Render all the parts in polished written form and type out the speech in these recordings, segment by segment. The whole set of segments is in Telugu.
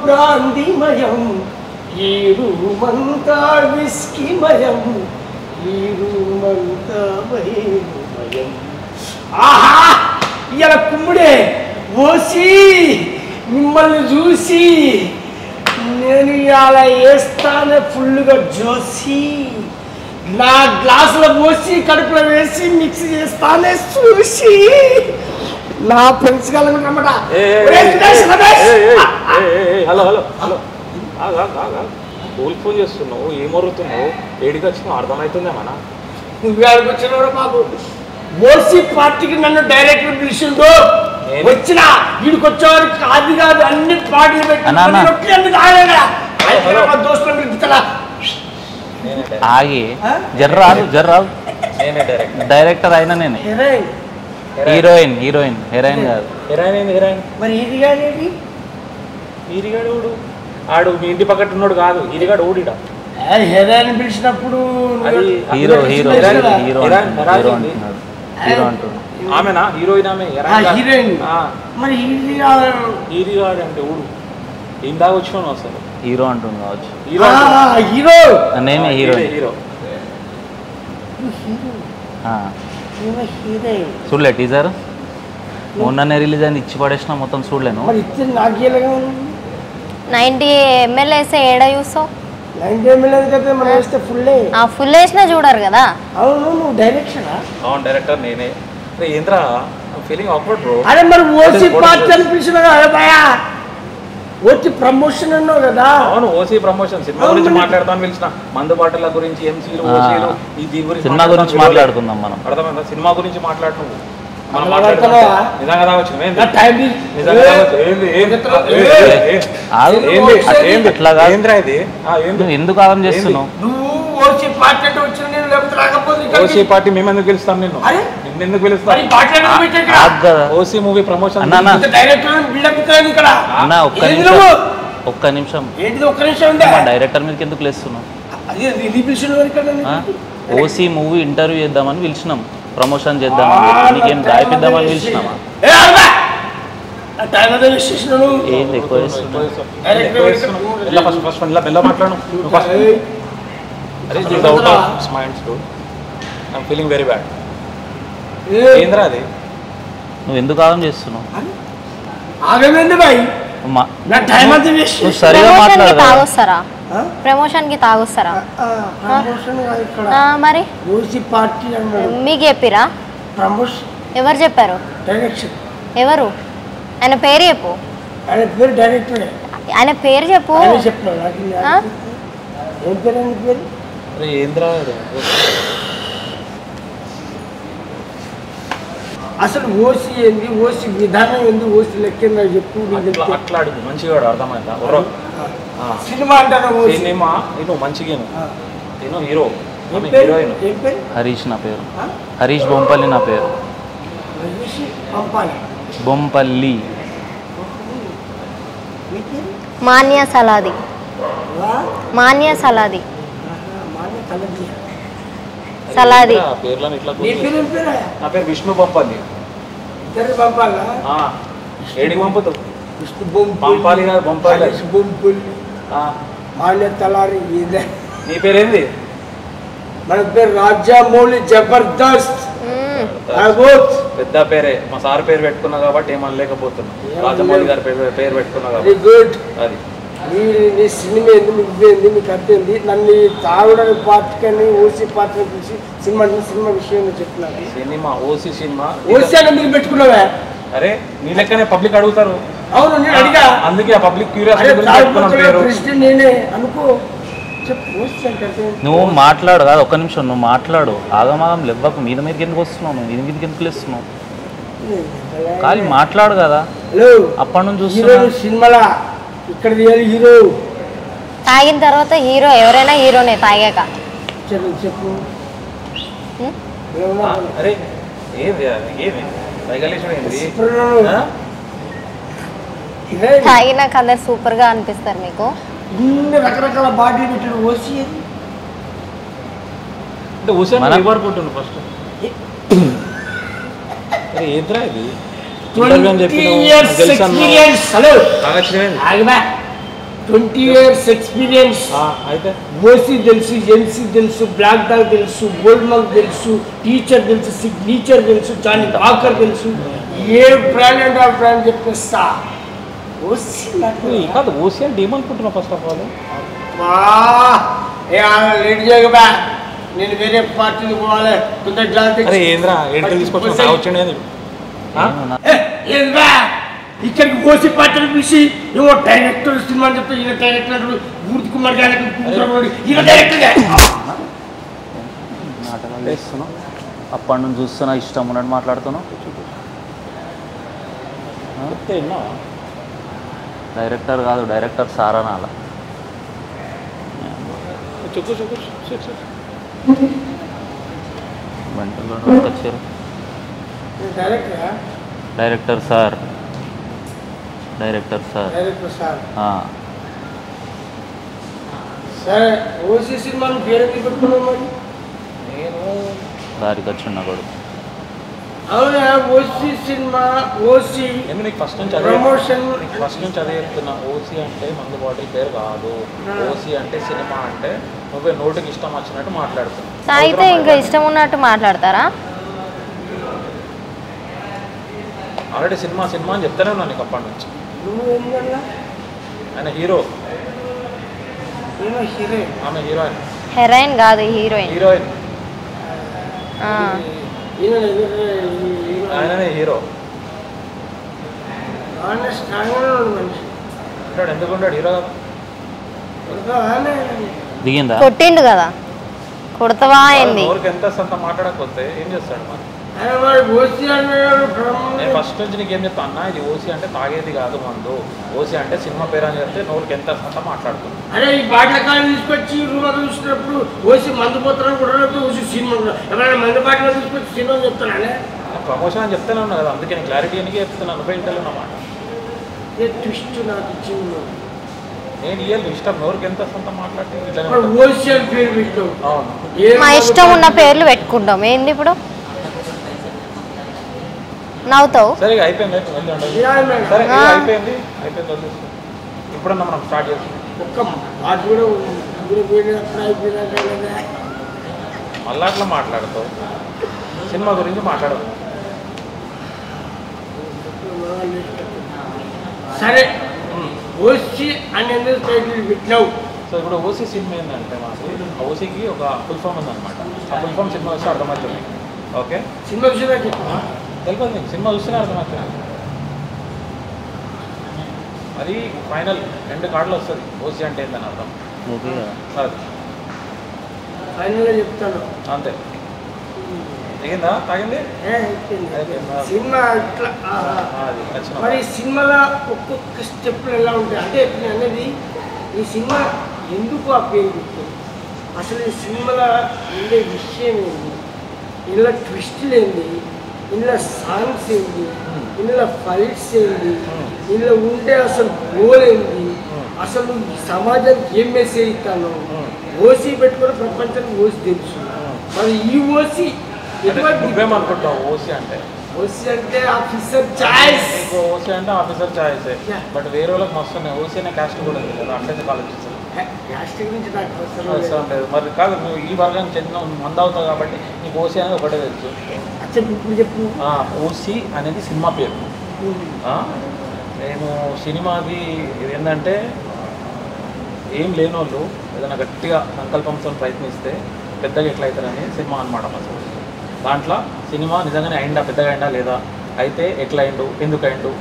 బ్రాంతిమయం, ఈ రూమంతా విస్కీమయం, ఈ రూమంతా వైరుమయం. ఆహా ఇలా కుమ్ముడే ఓసి మిమ్మల్ని చూసి నేను ఇలా వేస్తానే ఫుల్గా జోసి నా గ్లాసులో పోసి కడుపులో వేసి మిక్స్ చేస్తానే చూసి నా ఫ్రెండ్స్ కలగనమాట. హలో హలో హలో ఫోన్ చేస్తున్నావు, ఏమరుగుతున్నావు, ఏడికి వచ్చినావు అర్థమవుతుందేమన్నా? నువ్వే అడుగుతున్నావు మాకు. ఓసీ పార్టీకి నన్ను డైరెక్టర్ పిలిచిండు, వచ్చిన వీడికి వచ్చేవారు కాదు కాదు అన్ని పార్టీలు పెట్టి దోస్తులు ఆగి జర్రాదు జర్రాదు. డైరెక్టర్ అయినా నేను హీరోయిన్ హీరోయిన్ హీరోయిన్ కాదు. హీరోయిన్ హీరోయిన్ మరి ఈరిగాడేది? ఈరిగాడు ఊడు ఆడు మీ ఇంటి పక్కన ఉన్నాడు కాదు, ఈరిగాడు ఊడిడా. హీరోయిన్ పిలిచినప్పుడు హీరో హీరో హీరో హీరో అంటున్నాడు. హీరో అంటున్నాడు. ఆమెనా హీరోయిన్? ఆమె హీరోయిన్. మరి ఈరిగాడు అంటే ఊడు ఏం దాకా వచ్చినావు అసలు? హీరో అంటుంది కావచ్చు. హీరో నేనే హీరో. హీరో చూడలే టీజర్ మొన్ననే రిలీజ్ అని ఇచ్చి పడేసిన మొత్తం చూడలేను. 90 ml వేస్తే ఏడ చూస్తావు? 90 ml అయితే మనం వేస్తే ఫుల్ వేసినా చూడరు కదా. అవును నువ్వు డైరెక్షన్? అవును డైరెక్టర్ నేనే. ఏంద్రా ఫీలింగ్ ఆక్వర్డ్ బ్రో. అరే మరి ఓసీ పార్టీ అని పిలిచిన భయా, ఓసీ ప్రమోషన్ అన్నావు కదా. అవును ఓసీ ప్రమోషన్, సినిమా గురించి మాట్లాడతాను పిలిచిన. మందు బాటల గురించి, ఎంసీలు, ఓసీలు, ఈ దీని గురించి సినిమా గురించి మాట్లాడుకుందాం మనం. అర్థమైందా? సినిమా గురించి మాట్లాడుతున్నావు మనం నిజంగా రావచ్చు. ఎందుకు ఆగం చేస్తున్నావు? ఓసీ పార్టీ మేము ఎందుకు పిలుస్తాం నిన్ను? నిన్నెందుకు పిలుస్తాం? ఓసీ మూవీ ప్రమోషన్ అన్నా ఒక్క నిమిషం డైరెక్టర్ మీదకి ఎందుకు పిలుస్తున్నావు? ఓసీ మూవీ ఇంటర్వ్యూ చేద్దామని పిలిచినాం, ప్రమోషన్ చేద్దామని, నీకేం రాయిపిద్దామని పిలిచినామా? ఏంది ఎక్కువ ఫీలింగ్ వెరీ బ్యాడ్. ఏంద్రా అది? నువ్వు ఎందుకు ఆగం చేస్తున్నావు? సరిగా తాగొస్తారా? ప్రమోషన్ కి తాగొస్తారా? మరి మీకు చెప్పిరా? ఎవరు చెప్పారు? ఎవరు? ఆయన పేరు చెప్పు. ఆయన పేరు చెప్పు. అసలు ఓసీ ఏంది, ఓసీ విధానం ఏంది, ఓసీ లెక్క చెప్పు. అట్లాడు మంచిగా అర్థమైందా? సినిమా అంటారా? సినిమా నేను మంచిగా నేను హీరో, హరీష్ నా పేరు. హరీష్ బొంపల్లి నా పేరు. బొంపల్లి. మాన్య సలాది. మాన్య సలాది. సలాది. నా పేరు విష్ణు బొంపల్లి. ఏడికి పంపుతావు? పంపాలి కాదు, పంపాలి. మాన్య తలారి. నీ పేరేంది? మన పేరు రాజమౌళి జబర్దస్త్. పెద్ద పేరే, మా సార్ పేరు పెట్టుకున్నా కాబట్టి ఏమనలేకపోతున్నా. రాజమౌళి గారి పేరు పెట్టుకున్నా కాబట్టి. గుడ్. అది నీ సినిమా ఎందుకు ఇవ్వేంది, నీకు అర్థంది. నన్ను తాగుడని పార్టీ కానీ ఓసీ పార్టీ పిలిచి సినిమా విషయం చెప్తున్నాను. సినిమా ఓసీ సినిమా ఓసీ అని మీరు పెట్టుకున్నావా? అరే నీ లెక్కనే పబ్లిక్ అడుగుతారు. అవును నేను అడిగా, అందుకే ఆ పబ్లిక్ క్యూరియాసిటీ నేనే అనుకో. నువ్వు మాట్లాడు కాదు, ఒక్క నిమిషం నువ్వు మాట్లాడు. ఆగమాగం లెవ్వకు, మీద మీదకి ఎందుకు వస్తున్నావు? నువ్వు మీదకి ఎందుకు లేస్తున్నావు? కానీ మాట్లాడు కదా. అప్పటి నుంచి చూస్తున్నావు సినిమాలా. ఇక్కడ హీరో తాగిన తర్వాత హీరో ఎవరైనా హీరోనే తాగాక. చెప్పు. అరే తాగినాక అందరు సూపర్ గా అనిపిస్తారు మీకు. ఇన్ని రకరకాల బాడీ పెట్టాడు ఓసీ. ఫస్ట్ ఏంద్రా ఇది? 20 years ఎక్స్పీరియన్స్. అయితే ఓసీ తెలుసు, ఎన్సీ తెలుసు, బ్లాక్ డాగ్ తెలుసు, గోల్డ్ మగ్ తెలుసు, టీచర్ తెలుసు, సిగ్నేచర్ తెలుసు, జానీ వాకర్ తెలుసు. ఏ బ్రాండ్ అంటే ఆ బ్రాండ్ చెప్పేస్తా. ఓసీ కాదు ఓసీ అంటే ఏమనుకుంటున్నావు ఫస్ట్ ఆఫ్ ఆల్? లేట్ చేయగా నేను వేరే పార్టీకి పోవాలి. కొంత గ్లాస్ ఏంద్రా ఏంటి తీసుకొచ్చి వచ్చిండే ఇక్కడికి ఓసీ పార్టీని పిలిచి ఏమో డైరెక్టర్ సినిమా అని చెప్తే ఈయన డైరెక్టర్ అంటాడు. మూర్తి కుమార్ గారికి ఈయన డైరెక్టర్ నాటకాలు వేస్తున్నావు. అప్పటి నుంచి చూస్తున్నా, ఇష్టం ఉన్నట్టు మాట్లాడుతున్నావు. డైరెక్టర్ కాదు, డైరెక్టర్ సారా నాలా వెంటనే వచ్చారు. Director sir, director sir. సరే ఓసీ సినిమాను పేరు పెట్టుకున్నాం మరి. నేను దారికి వచ్చిన కొడుకు. అవునా ఓసీ సినిమా, ఓసీ నేను నీకు ఫస్ట్ నుంచి అదే చెప్తున్నా. ఓసీ అంటే మందు బాటిల్ పేరు కాదు. ఓసీ అంటే సినిమా అంటే నువ్వే నోటికి ఇష్టం వచ్చినట్టు మాట్లాడుతున్నావు. అయితే ఇంకా ఇష్టం ఉన్నట్టు మాట్లాడతారా? ఆల్రెడీ సినిమా సినిమా అని చెప్తానే ఉన్నా నీకు అప్పటి నుంచి. ఆయన హీరో, ఆమె హీరోయిన్. హెరాయిన్ కాదు, హీరోయిన్. హీరోయిన్ ఆయననే హీరో. ఉంటాడు, ఎందుకు ఉంటాడు హీరో కదా. దిగిందా? కొట్టిండు కదా, కొడతావా ఏంది? ఎవరికి ఎంత అంత మాట్లాడకపోతే ఏం చేస్తాడు మరి? నేను ఫస్ట్ నుంచి నీకు ఏం చెప్తా అన్న, ఇది ఓసీ అంటే తాగేది కాదు మందు. ఓసీ అంటే సినిమా పేరు అని చెప్తే నోరుకి ఎంత అంత మాట్లాడుతుంది. అరే ఈ బాటిల కాయలు తీసుకొచ్చి రూమ్ చూసినప్పుడు ఓసీ మందు పోతారని కూడా ఓసీ సినిమా ఎవరైనా మందు బాటిలో తీసుకొచ్చి సినిమా చెప్తానే. ప్రమోషన్ అని చెప్తానే ఉన్నా కదా, అందుకే నేను క్లారిటీ అని చెప్తున్నాను. నువ్వే ఇంటర్లో అన్నమాట. ట్విస్ట్ నాకు ఇచ్చింది. నేను ఇయ్యాలి ఇష్టం, నోరుకి ఎంత అంత మాట్లాడితే ఓసీ అని పేరు పెట్టావు. అవును, మా ఇష్టం ఉన్న పేర్లు పెట్టుకుంటాం. ఏంది ఇప్పుడు నవ్వుతావు? సరే అయిపోయింది. సరే అయిపోయింది ఇప్పుడన్నా మనం స్టార్ట్ చేస్తాం. ఒక్క మాట కూడా మళ్ళీ అట్లా మాట్లాడతావు. సినిమా గురించి మాట్లాడదు. సరే ఓసీ అనేది టైటిల్ పెట్టినావు. సో ఇప్పుడు ఓసీ సినిమా ఏంటంటే మాకు ఓసీకి ఒక ఫుల్ ఫామ్ ఉందన్నమాట. ఆ ఫుల్ ఫామ్ సినిమా వస్తే అర్థమవుతుంది. ఓకే, సినిమా విషయం తెలియదు మీకు, సినిమా చూస్తేనే అర్థమవుతుంది. అది ఫైనల్ 2 కార్డులు వస్తుంది ఓసీ అంటే ఏంటని అర్థం. అది ఫైనల్గా చెప్తాను అంతే. దిగిందా? తాగింది సినిమా ఇట్లా. మరి సినిమాలో ఒక్కొక్క స్టెప్లు ఎలా ఉంటాయి అంటే నేను అనేది ఈ సినిమా ఎందుకు ఆ పేరు పెట్టింది, అసలు ఈ సినిమాలో ఉండే విషయం ఏంటి, ఇందులో ట్విస్టులు ఏంటి, ఇందులో సాంగ్స్ ఏంటి, ఇందులో ఫైట్స్ ఏంటి, ఇందులో ఉండే అసలు గోల్ ఏంటి, అసలు ఈ సమాజానికి ఏం మెసేజ్ ఇస్తాను. ఓసీ పెట్టుకుని ప్రపంచానికి ఓసీ తెలుసు. మరి ఈ ఓసీ నువ్వేమనుకుంటావు? ఓసీ అంటే ఆఫీసర్ చాయిస్. ఓసీ అంటే ఆఫీసర్ చాయిస్. బట్ వేరే వాళ్ళకి మస్తు ఉన్నాయి. ఓసీ అనే క్యాస్ట్ కూడా ఉంది కదా, అంటే ఆలోచిస్తుంది. క్యాస్ట్ గురించి నాకు అవసరం లేదు. మరి కాదు, నువ్వు ఈ వర్గానికి చెందిన మంది అవుతావు కాబట్టి నీకు ఓసీ అనేది ఒకటే తెలుసు. ఇప్పుడు చెప్పు. ఓసీ అనేది సినిమా పేరు. నేను సినిమాది ఏంటంటే ఏం లేని వాళ్ళు ఏదైనా గట్టిగా సంకల్పంతో ప్రయత్నిస్తే పెద్దగా ఎట్లా అవుతారని సినిమా అనమాట. అసలు దాంట్లో సినిమా నిజంగానే అయిందా, పెద్దగా అయిందా లేదా, అయితే ఎట్లా అయిండు, ఎందుకు అయిండు,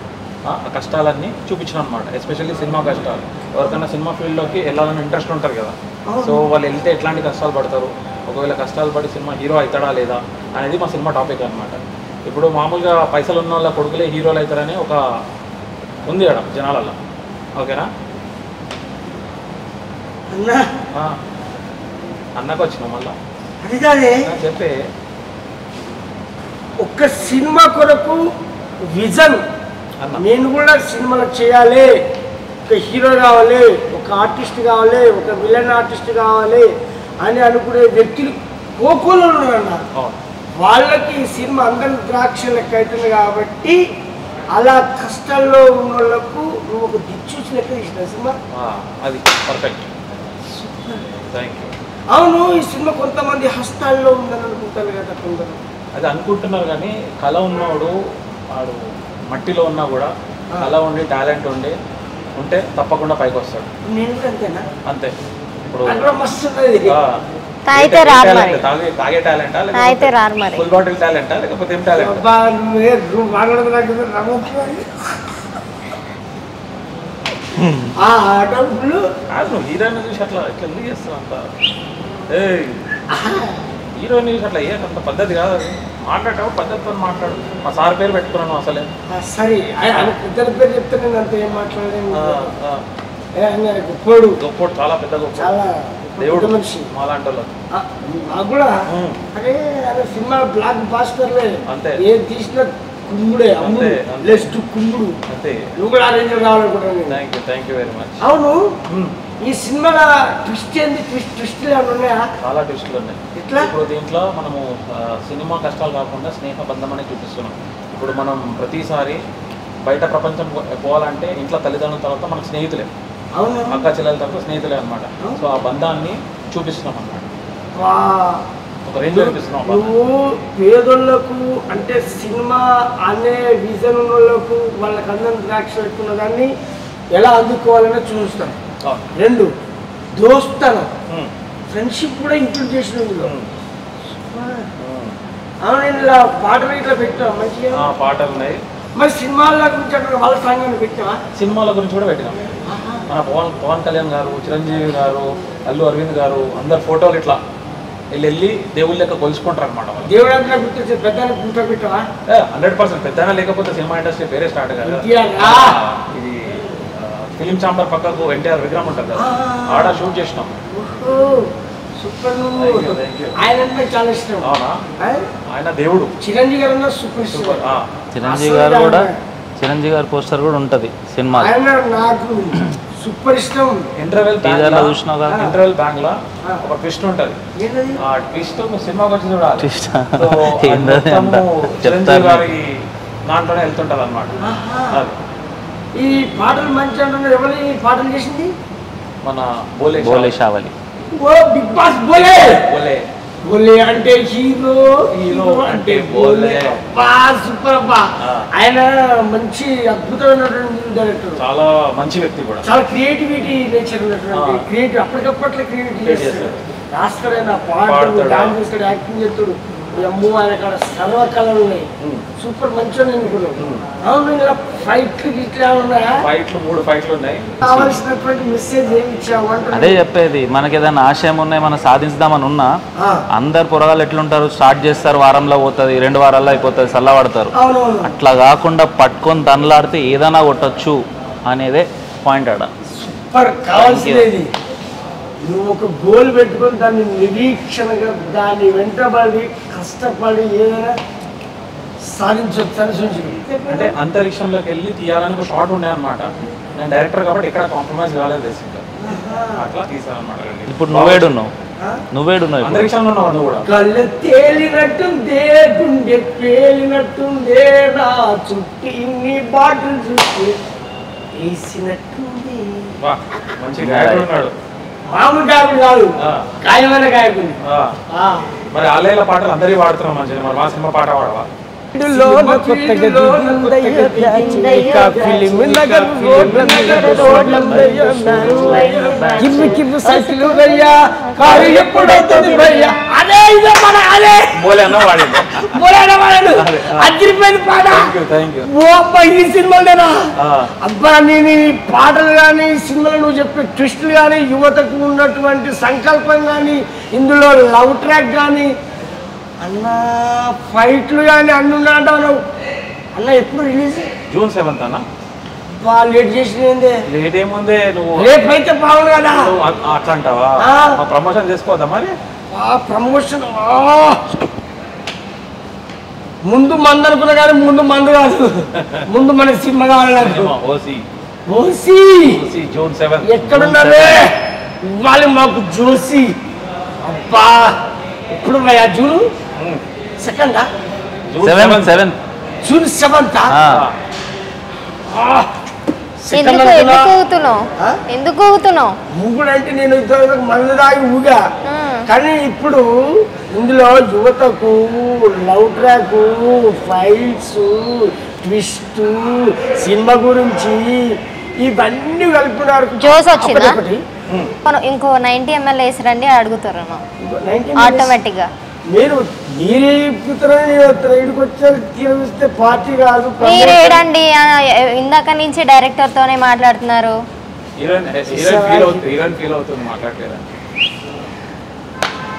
ఆ కష్టాలన్నీ చూపించిన అనమాట. ఎస్పెషల్లీ సినిమా కష్టాలు. ఎవరికైనా సినిమా ఫీల్డ్లోకి వెళ్ళాలని ఇంట్రెస్ట్ ఉంటారు కదా, సో వాళ్ళు వెళ్తే ఎట్లాంటి కష్టాలు పడతారు, ఒకవేళ కష్టాలు పడి సినిమా హీరో అవుతాడా లేదా అనేది మా సినిమా టాపిక్ అనమాట. ఇప్పుడు మామూలుగా పైసలు ఉన్న వాళ్ళ కొడుకులే హీరోలు అవుతారని ఒక ఉంది అక్కడ జనాలల్లో. ఓకేనా అన్నకు వచ్చినావు మళ్ళా అది కాదే చెప్పే. ఒక్క సినిమా కొరకు విజన్, నేను కూడా సినిమాలో చేయాలి, ఒక హీరో కావాలి, ఒక ఆర్టిస్ట్ కావాలి, ఒక విలన్ ఆర్టిస్ట్ కావాలి అని అనుకునే వ్యక్తులు కోకోలో ఉన్నారన్న. వాళ్ళకి ఈ సినిమా అందరి ద్రాక్ష లెక్క అవుతుంది కాబట్టి అలా కష్టాల్లో ఉన్న వాళ్ళకు నువ్వు ఒక దిక్చూచి లెక్క తీసిన సినిమా. అది పర్ఫెక్ట్. Thank you. అవును, ఈ సినిమా కొంతమంది హస్తాల్లో ఉందని అనుకుంటారు కదా కొందరు. అది అనుకుంటున్నారు కానీ కళ ఉన్నవాడు వాడు మట్టిలో ఉన్నా కూడా కళ ఉండి టాలెంట్ ఉంటే తప్పకుండా పైకి వస్తాడు. నేను కూడా అంతేనా? అంతే. ఇప్పుడు మస్తు ఉన్నది. తాగితే రారు మరి. తాగే టాలెంటా తాగితే రారు మరి. ఫుల్ బాటిల్ టాలెంటా లేకపోతే ఏం టాలెంట్? ఆ ఆటంకులు కాదు, హీరోయిన్ చూసి అట్లా ఇట్లా ఎందుకు చేస్తావు అంత? హీరోయిన్ చూసి అట్లా అంత పద్ధతి కాదు అది. మాట్లాడటం పద్ధతితో మాట్లాడు. మా సార్ పేరు పెట్టుకున్నాను అసలే. సరే, ఇద్దరి పేరు చెప్తే నేను అంత ఏం మాట్లాడలేను. గొప్పోడు గొప్పోడు, చాలా పెద్ద గొప్ప, చాలా దేవుడు మనిషి మాలాంటి వాళ్ళు. నాకు కూడా అరే సినిమా బ్లాక్ బాస్టర్లే అంతే. ఏం తీసిన కుమ్ముడే, లెస్ట్ కుమ్ముడు అంతే. నువ్వు కూడా అరేంజ్ కావాలనుకుంటున్నాను. Thank you very much. అవును, ఈ సినిమాలో ట్విస్ట్ ఏంది? ట్విస్ట్లు ఏమైనా ఉన్నాయా? చాలా ట్విస్టులు ఉన్నాయి. ఇట్లా ఇప్పుడు దీంట్లో మనము సినిమా కష్టాలు కాకుండా స్నేహ బంధం అనేది చూపిస్తున్నాం. ఇప్పుడు మనం ప్రతిసారి బయట ప్రపంచం పోవాలంటే ఇంట్లో తల్లిదండ్రుల తర్వాత మనకు స్నేహితులే, అవును, అక్క చెల్లెల తర్వాత స్నేహితులే అనమాట. సో ఆ బంధాన్ని చూపిస్తున్నాం అన్నమాట. ఒక రేంజ్ చూపిస్తున్నాం. నువ్వు పేదోళ్లకు అంటే సినిమా అనే విజన్ ఉన్న వాళ్ళకు వాళ్ళకి అందరం ద్రాక్ష పెట్టుకున్న దాన్ని ఎలా అందుకోవాలని చూస్తాం. రెండు, దోస్తనం, ఫ్రెండ్షిప్ కూడా ఇంక్లూడ్ చేసిన. అవును, ఇలా పాటలు ఇట్లా పెట్టావా? మంచిగా పాటలు ఉన్నాయి. మరి సినిమాల గురించి అక్కడ వాళ్ళ సాంగ్ పెట్టావా? సినిమాల గురించి కూడా పెట్టినాం. మన పవన్ కళ్యాణ్ గారు, చిరంజీవి గారు, అల్లు అరవింద్ గారు అందరు ఫోటోలు ఇట్లా వెళ్ళి దేవుళ్ళ లెక్క కొలుచుకుంటారు అనమాట. దేవుడు అంటే గుర్తొచ్చి పెద్ద గుర్తు పెట్టావా? 100% పెద్దగా లేకపోతే సినిమా ఇండస్ట్రీ పేరే స్టార్ట్ కదా. ఇది ఫిలిం ఛాంబర్ పక్కకు ఎన్టీఆర్ విగ్రహం ఉంటుంది కదా, ఆడ షూట్ చేసినాం. సూపర్. ఆయన చాలా ఇష్టం. అవునా? ఆయన దేవుడు. చిరంజీవి గారు సూపర్ సూపర్. చిరంజీవి గారి పోస్టర్ కూడా ఉంటది సినిమా. ఆయన నాకు సూపర్ ఇష్టం. ఇంటర్వెల్ బ్యాంక్ లో ఒక ట్విస్ట్ ఉంటది. ఆ ట్విస్ట్ సినిమాకి వచ్చి చూడాలి. చిరంజీవి గారి దాంట్లోనే వెళ్తుంటది అన్నమాట. ఈ పాటలు మంచి అంటున్నారు. ఎవరి పాటలు చేసింది? మన బోలే షావలి. బిగ్ బాస్ బోలే. బోలే బోలే అంటే హీరో, హీరో అంటే బోలే. సూపర్ అబ్బా. ఆయన మంచి అద్భుతమైనటువంటి డైరెక్టర్, చాలా మంచి వ్యక్తి కూడా, చాలా క్రియేటివిటీ నేచర్ ఉన్నటువంటి క్రియేటివ్. అప్పటికప్పట్లో క్రియేటివిటీ చేస్తాడు, రాస్తాడు, ఆయన పాటలు, డాన్స్ చేస్తాడు, యాక్టింగ్ చేస్తాడు. అమ్మో, ఆయన కాడ సర్వకళలు ఉన్నాయి. సూపర్ మంచిగా ఎన్నుకున్నాడు. అవును, ఇలా ఫైట్లు ఇట్లా ఉన్నాయా? ఫైట్లు 3 ఫైట్లు ఉన్నాయి. కావాల్సినటువంటి మెసేజ్ ఏమి ఇచ్చావు? అదే చెప్పేది, మనకి ఏదైనా ఆశయం ఉన్నాయి, మనం సాధించుదామని ఉన్నా అందరు పొరగాలు ఎట్లుంటారు, స్టార్ట్ చేస్తారు, వారంలో పోతుంది, 2 వారాల్లో అయిపోతుంది, చల్లబడతారు. అట్లా కాకుండా పట్టుకొని తనలాడితే ఏదైనా కొట్టచ్చు అనేదే పాయింట్ ఆడ. సూపర్. కావాల్సినది నువ్వు ఒక గోల్ పెట్టుకొని దాన్ని నిరీక్షణగా దాన్ని వెంటబడి కష్టపడి ఏదైనా సాధించవచ్చు అని సూచించింది. అంటే అంతరిక్షంలోకి వెళ్ళి తీయాలని ఒక షాట్ ఉండే అనమాట. నేను డైరెక్టర్ కాబట్టి ఎక్కడ కాంప్రమైజ్ కాలేదు, అట్లా తీసాను అనమాట. ఇప్పుడు నువ్వేడున్నావు అంతరిక్షంలో ఉన్నావు నువ్వు కూడా. కళ్ళు తేలినట్టుందే, గుండె పేలినట్టుందే, నా చుట్టూ ఇన్ని బాటిల్ చుట్టూ వేసినట్టుంది. మంచి గాయకుడు ఉన్నాడు. మామూలు గాయకుడు కాదు, గాయమైన గాయకుడు. మరి ఆలయాల పాటలు అందరికీ వాడుతున్నాం మంచిగా. మరి మా సినిమా పాట వాడవా? ఈ సినిమాలేనా అబ్బా? నేను ఈ పాటలు కానీ సినిమాలు నువ్వు చెప్పే ట్విస్టులు కానీ, యువతకు ఉన్నటువంటి సంకల్పం కానీ, ఇందులో లవ్ ట్రాక్ కానీ, అన్న ఫైట్లు కానీ అన్ని ఉన్నాయంటావు నువ్వు. అన్న ఎప్పుడు రిలీజ్? June 7th అన్న. లేట్ చేసింది. లేట్ ఏముంది, నువ్వు రేపు అయితే బాగుంది కదా. అట్లా అంటావా? ప్రమోషన్ చేసుకోవద్దా మరి? ప్రమోషన్ ముందు మందు అనుకున్నా కానీ ముందు మందు కాదు, ముందు మన సినిమా కావాలి. ఓసి June 7th ఎక్కడున్నారే ఇవ్వాలి మాకు జోసి. అబ్బా ఎప్పుడు June 2nd? June 7th. June 7th. ఎందుకు ఊగుతున్నావు? ఊగుడు అంటే నేను ఇంతవరకు మందు దాగి ఊగా, కానీ ఇప్పుడు ఇందులో యువతకు love track, fights, twist, cinema గురించి ఇవన్నీ కలుపుతున్నారు. జోస్ వచ్చిందా? ఇంకో 90 ml వేసిరండి అడుగుతారు ఆటోమేటిక్ గా. మీరు మీరే ఇక్కడికి వచ్చారు, తీరిస్తే పార్టీ కాదు. మీరేడండి, ఇందాక నుంచి డైరెక్టర్ తోనే మాట్లాడుతున్నారు.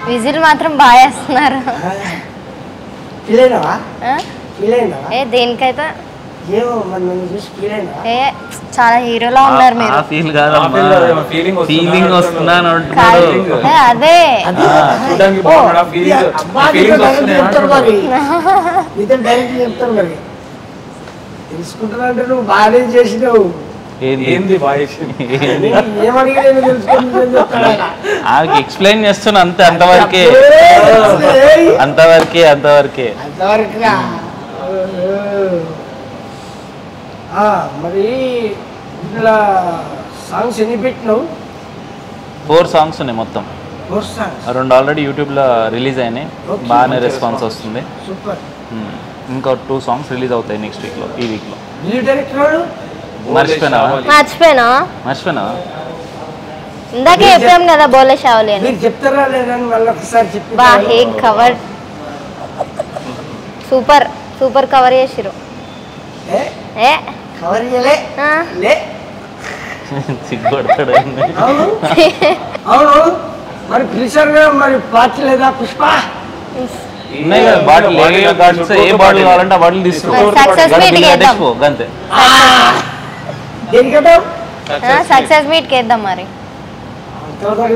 విజిల్ మాత్రం బాగా వేస్తున్నారు. దేనికైతే చాలా హీరోలా ఉన్నారు మీరు. ఫీలింగ్ వస్తున్నాను అదే చెప్తారు మరి, తెలుసుకుంటున్నా అంటే నువ్వు బాగానే చేసినావు. ఎక్స్ప్లెయిన్ చేస్తున్నా అంతే, అంతవరకే అంతవరకే అంతవరకే. మరి ఇట్లా సాంగ్స్ ఎన్ని పెట్టినావు? 4 songs ఉన్నాయి మొత్తం. 2 ఆల్రెడీ యూట్యూబ్లో రిలీజ్ అయినాయి, బాగానే రెస్పాన్స్ వస్తుంది. ఇంకా 2 songs రిలీజ్ అవుతాయి నెక్స్ట్ వీక్లో, ఈ వీక్లో. మర్చిపోయినా ఇందాకే చెప్పాం కదా బోలే షావలి అని. చెప్తారా లేదని మళ్ళీ ఒకసారి చెప్పి. కవర్ సూపర్ సూపర్ కవర్ చేసిరు. అవును మరి పిలిచారు కదా, మరి పార్టీ లేదా? పుష్ప బాటిల్ ఏ బాటిల్ కావాలంటే ఆ బాటిల్ తీసుకో. సక్సెస్ మీట్ కేద్దాం మరి.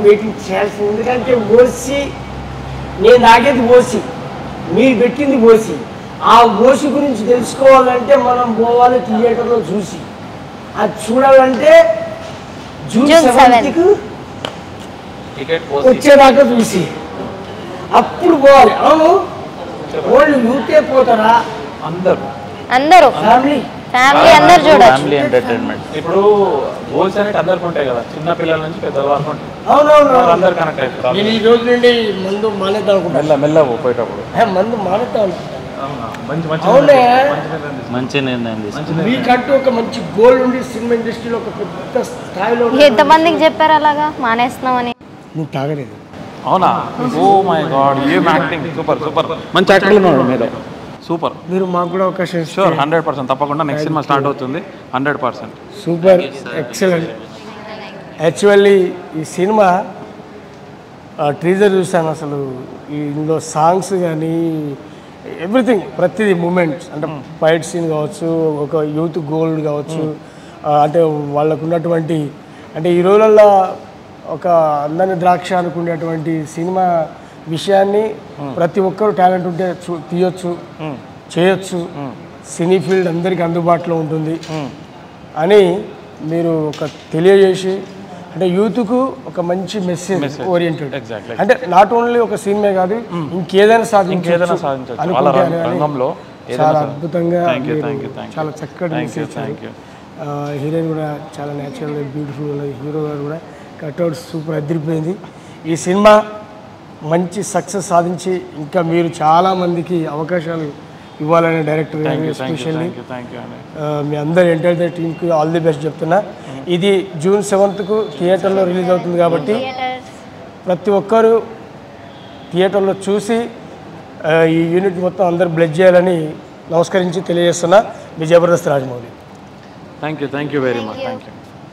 వెయిటింగ్ చేయాల్సింది, ఎందుకంటే ఓసి నేను తాగేది ఓసి, మీరు పెట్టింది ఓసి. ఆ ఓసి గురించి తెలుసుకోవాలంటే మనం పోవాలి థియేటర్లో చూసి, అది చూడాలంటే జూన్ 7th వచ్చేదాకా చూసి అప్పుడు పోవాలి. అవును, ఓన్లీ యూతే పోతారా? అందరూ ఫ్యామిలీ అందరు చూడొచ్చు. ఇప్పుడు గోల్స్ అనేవి అందరికి ఉంటాయి కదా, చిన్న పిల్లల నుంచి పెద్దల వరకు ఉంటాయి. అవునవును, అందరు కనెక్ట్ అవుతారు. నేను ఈ రోజు నుండి మందు మానేద్దాం అనుకుంటా. మెల్ల పోయేటప్పుడు మందు మానేద్దాం అనుకుంటా. మంచి నిర్ణయం తీసుకుంటాం. మీకంటూ ఒక మంచి గోల్ ఉండి సినిమా ఇండస్ట్రీలో ఒక పెద్ద స్థాయిలో. ఎంతమందికి చెప్పారు అలాగా మానేస్తున్నామని? నువ్వు తాగలేదు? అవునా? ఓ మై గాడ్, ఏం యాక్టింగ్! సూపర్ సూపర్, మంచి యాక్టర్ ఉన్నాడు మీరు. సూపర్. మీరు మాకు కూడా అవకాశం. షూర్, 100% తప్పకుండా. నెక్స్ట్ సినిమా స్టార్ట్ అవుతుంది, 100%. Super, excellent. యాక్చువల్లీ ఈ సినిమా ట్రీజర్ చూసాను, అసలు ఇందులో సాంగ్స్ కానీ ఎవ్రీథింగ్, ప్రతిదీ మూమెంట్స్, అంటే ఫైట్ సీన్ కావచ్చు, ఒక యూత్ గోల్డ్ కావచ్చు, అంటే వాళ్ళకు ఉన్నటువంటి, అంటే ఈ రోజుల్లో ఒక అందని ద్రాక్ష అనుకునేటువంటి సినిమా విషయాన్ని ప్రతి ఒక్కరు టాలెంట్ ఉంటే తీయొచ్చు, చేయొచ్చు, సినీ ఫీల్డ్ అందరికీ అందుబాటులో ఉంటుంది అని మీరు ఒక తెలియజేసి, అంటే యూత్కు ఒక మంచి మెసేజ్ ఓరియంటెడ్, అంటే నాట్ ఓన్లీ ఒక సినిమా కాదు, ఇంకేదైనా సాధించవచ్చు. చాలా అద్భుతంగా, చాలా చక్కటి మెసేజ్. హీరోయిన్ కూడా చాలా న్యాచురల్గా బ్యూటిఫుల్, హీరో గారు కూడా కట్అవుట్ సూపర్ అదిరిపోయింది. ఈ సినిమా మంచి సక్సెస్ సాధించి ఇంకా మీరు చాలామందికి అవకాశాలు ఇవ్వాలనే డైరెక్టర్ గారు, ఎస్పెషల్లీ మీ అందరి ఎంటైర్ టీంకి ఆల్ ది బెస్ట్ చెప్తున్నా. ఇది జూన్ 7th థియేటర్లో రిలీజ్ అవుతుంది కాబట్టి ప్రతి ఒక్కరూ థియేటర్లో చూసి ఈ యూనిట్ మొత్తం అందరూ బ్లెస్ చేయాలని నమస్కరించి తెలియజేస్తున్నా. మీ Jabardasth Rajamouli. Thank you very much. Thank you.